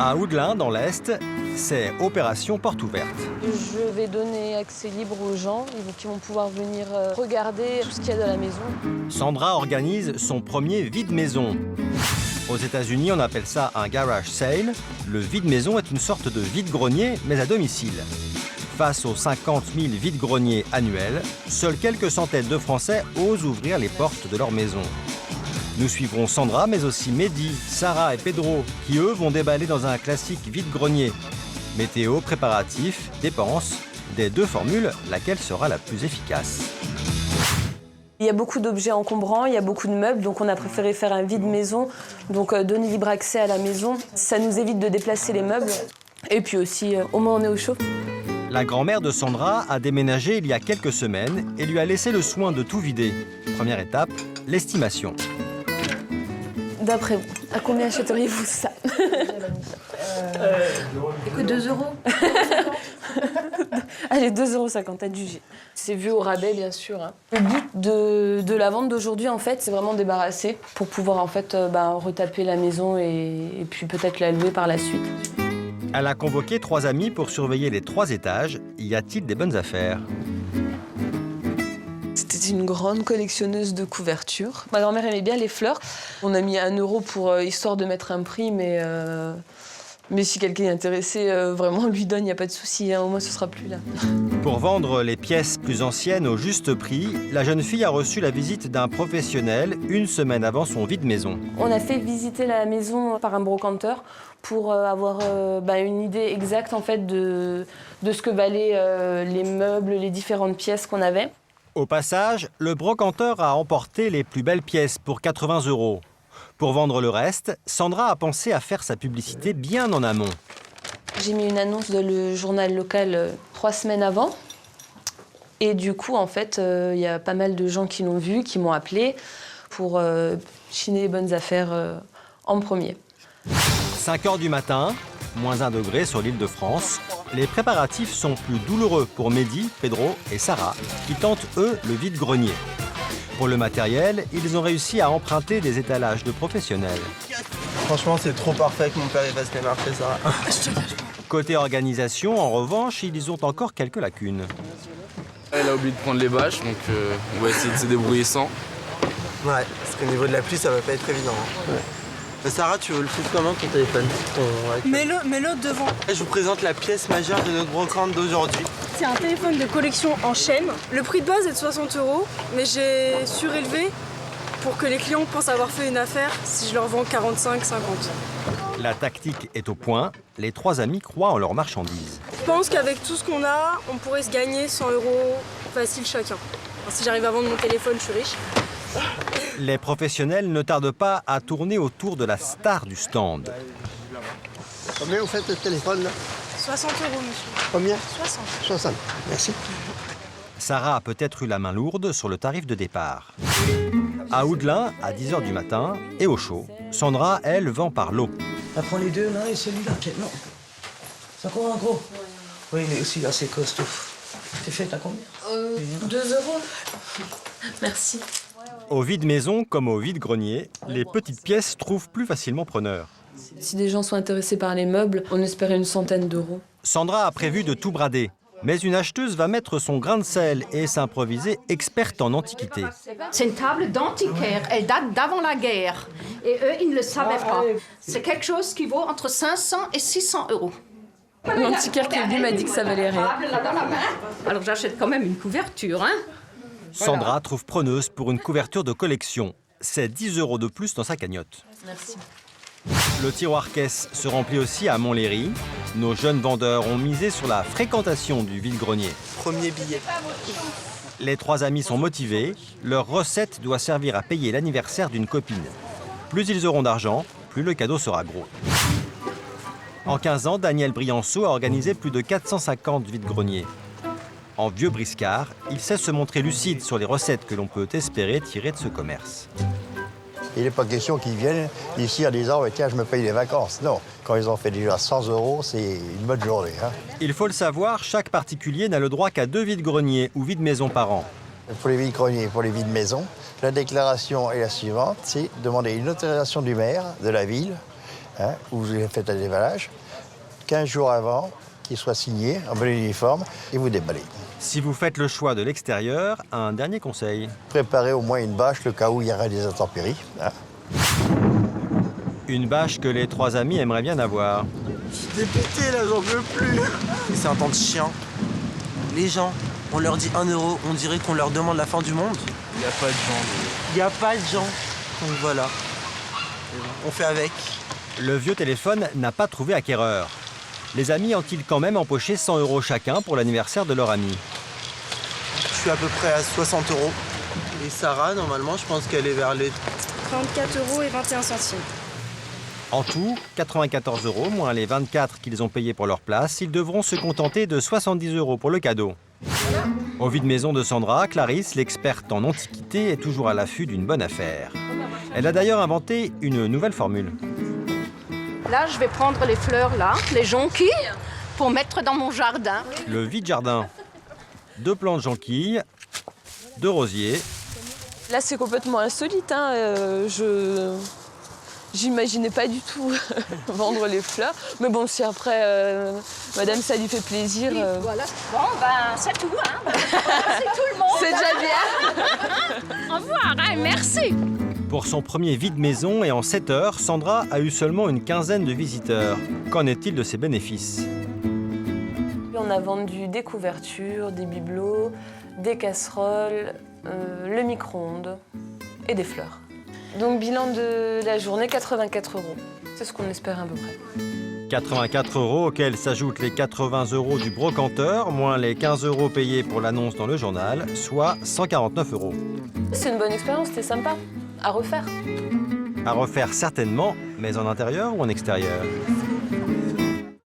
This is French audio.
À Oudelin, dans l'Est, c'est opération porte ouverte. Je vais donner accès libre aux gens qui vont pouvoir venir regarder tout ce qu'il y a dans la maison. Sandra organise son premier vide-maison. Aux États-Unis, on appelle ça un garage sale. Le vide-maison est une sorte de vide-grenier, mais à domicile. Face aux 50 000 vide-greniers annuels, seuls quelques centaines de Français osent ouvrir les portes de leur maison. Nous suivrons Sandra, mais aussi Mehdi, Sarah et Pedro, qui eux vont déballer dans un classique vide-grenier. Météo, préparatifs, dépenses, des deux formules, laquelle sera la plus efficace? Il y a beaucoup d'objets encombrants, il y a beaucoup de meubles, donc on a préféré faire un vide-maison, donc donner libre accès à la maison. Ça nous évite de déplacer les meubles, et puis aussi, au moins on est au chaud. La grand-mère de Sandra a déménagé il y a quelques semaines et lui a laissé le soin de tout vider. Première étape, l'estimation. D'après vous, à combien achèteriez-vous ça? Écoute, 2 €. Allez, 2,50 € à juger. C'est vu au rabais, bien sûr. Hein. Le but de la vente d'aujourd'hui, en fait, c'est vraiment débarrasser pour pouvoir en fait, retaper la maison et puis peut-être la louer par la suite. Elle a convoqué 3 amis pour surveiller les 3 étages. Y a-t-il des bonnes affaires? C'était une grande collectionneuse de couvertures. Ma grand-mère aimait bien les fleurs. On a mis 1 € pour histoire de mettre un prix, mais si quelqu'un est intéressé, vraiment, on lui donne, il n'y a pas de souci. Hein, au moins, ce sera plus là. Pour vendre les pièces plus anciennes au juste prix, la jeune fille a reçu la visite d'un professionnel 1 semaine avant son vide-maison. On a fait visiter la maison par un brocanteur pour avoir une idée exacte en fait, de ce que valaient les meubles, les différentes pièces qu'on avait. Au passage, le brocanteur a emporté les plus belles pièces pour 80 €. Pour vendre le reste, Sandra a pensé à faire sa publicité bien en amont. J'ai mis une annonce dans le journal local 3 semaines avant. Et du coup, en fait, il y a pas mal de gens qui l'ont vu, qui m'ont appelé pour chiner les bonnes affaires en premier. 5 h du matin, moins 1 degré sur l'île de France. Les préparatifs sont plus douloureux pour Mehdi, Pedro et Sarah, qui tentent, eux, le vide-grenier. Pour le matériel, ils ont réussi à emprunter des étalages de professionnels. Franchement, c'est trop parfait que mon père fasse les marchés, ça. Côté organisation, en revanche, ils ont encore quelques lacunes. Elle a oublié de prendre les bâches, donc on va essayer de se débrouiller sans. Ouais, parce qu'au niveau de la pluie, ça va pas être évident. Hein. Ouais. Mais Sarah, tu veux le foutre comment ton téléphone? Mets-le devant. Je vous présente la pièce majeure de notre brocante d'aujourd'hui. C'est un téléphone de collection en chaîne. Le prix de base est de 60 €, mais j'ai surélevé pour que les clients pensent avoir fait une affaire si je leur vends 45, 50. La tactique est au point. Les 3 amis croient en leurs marchandises. Je pense qu'avec tout ce qu'on a, on pourrait se gagner 100 € facile chacun. Alors, si j'arrive à vendre mon téléphone, je suis riche. Les professionnels ne tardent pas à tourner autour de la star du stand. Combien vous faites le téléphone là? 60 €, monsieur. Combien? 60. 60. Merci. Sarah a peut-être eu la main lourde sur le tarif de départ. À Oudelin, à 10 h du matin, et au chaud, Sandra, elle, vend par lot. On prend les deux là et celui-là. Non. C'est encore un gros. Oui, mais aussi là, c'est costaud. T'es fait à combien? 2 €. Merci. Au vide-maison comme au vide-grenier, les petites pièces trouvent plus facilement preneur. Si des gens sont intéressés par les meubles, on espérait 100 €. Sandra a prévu de tout brader. Mais une acheteuse va mettre son grain de sel et s'improviser experte en antiquité. C'est une table d'antiquaire. Elle date d'avant la guerre. Et eux, ils ne le savaient pas. C'est quelque chose qui vaut entre 500 et 600 €. L'antiquaire qui est venu m'a dit que ça valait rien. Alors j'achète quand même une couverture, hein. Sandra trouve preneuse pour une couverture de collection. C'est 10 € de plus dans sa cagnotte. Merci. Le tiroir-caisse se remplit aussi à Montlhéry. Nos jeunes vendeurs ont misé sur la fréquentation du vide-grenier. Premier billet. Les 3 amis sont motivés. Leur recette doit servir à payer l'anniversaire d'une copine. Plus ils auront d'argent, plus le cadeau sera gros. En 15 ans, Daniel Brianceau a organisé plus de 450 vide-greniers. En vieux briscard, il sait se montrer lucide sur les recettes que l'on peut espérer tirer de ce commerce. Il n'est pas question qu'ils viennent ici en disant « Tiens, je me paye les vacances ». Non, quand ils ont fait déjà 100 €, c'est une bonne journée. Hein. Il faut le savoir, chaque particulier n'a le droit qu'à 2 vide-greniers ou vide-maisons par an. Pour les vides-greniers, pour les vides-maisons, la déclaration est la suivante, c'est demander une autorisation du maire de la ville hein, où vous avez fait un déballage. 15 jours avant, qu'il soit signé, en bon uniforme, et vous déballez. Si vous faites le choix de l'extérieur, un dernier conseil. Préparez au moins une bâche, le cas où il y aura des intempéries. Hein. Une bâche que les 3 amis aimeraient bien avoir. Je suis dépité là, j'en peux plus. C'est un temps de chien. Les gens, on leur dit 1 euro, on dirait qu'on leur demande la fin du monde. Il n'y a pas de gens. Il n'y a pas de gens. Donc voilà. On fait avec. Le vieux téléphone n'a pas trouvé acquéreur. Les amis ont-ils quand même empoché 100 € chacun pour l'anniversaire de leur ami? Je suis à peu près à 60 euros. Et Sarah, normalement, je pense qu'elle est vers les... 34 euros et 21 centimes. En tout, 94 € moins les 24 qu'ils ont payés pour leur place. Ils devront se contenter de 70 € pour le cadeau. Au vide-maison de Sandra, Clarisse, l'experte en antiquité, est toujours à l'affût d'une bonne affaire. Elle a d'ailleurs inventé une nouvelle formule. Là, je vais prendre les fleurs, là, les jonquilles, pour mettre dans mon jardin. Le vide-jardin. 2 plants de jonquilles, 2 rosiers. Là, c'est complètement insolite. Hein. J'imaginais pas du tout vendre les fleurs. Mais bon, si après, madame, ça lui fait plaisir. Oui, voilà. Bon, ben, c'est tout, hein. C'est tout le monde. C'est déjà bien. Au revoir, hein, merci. Pour son premier vide-maison et en 7 heures, Sandra a eu seulement une quinzaine de visiteurs. Qu'en est-il de ses bénéfices? On a vendu des couvertures, des bibelots, des casseroles, le micro-ondes et des fleurs. Donc bilan de la journée, 84 €. C'est ce qu'on espère à peu près. 84 € auxquels s'ajoutent les 80 € du brocanteur, moins les 15 € payés pour l'annonce dans le journal, soit 149 €. C'est une bonne expérience, c'était sympa. À refaire. À refaire certainement, mais en intérieur ou en extérieur?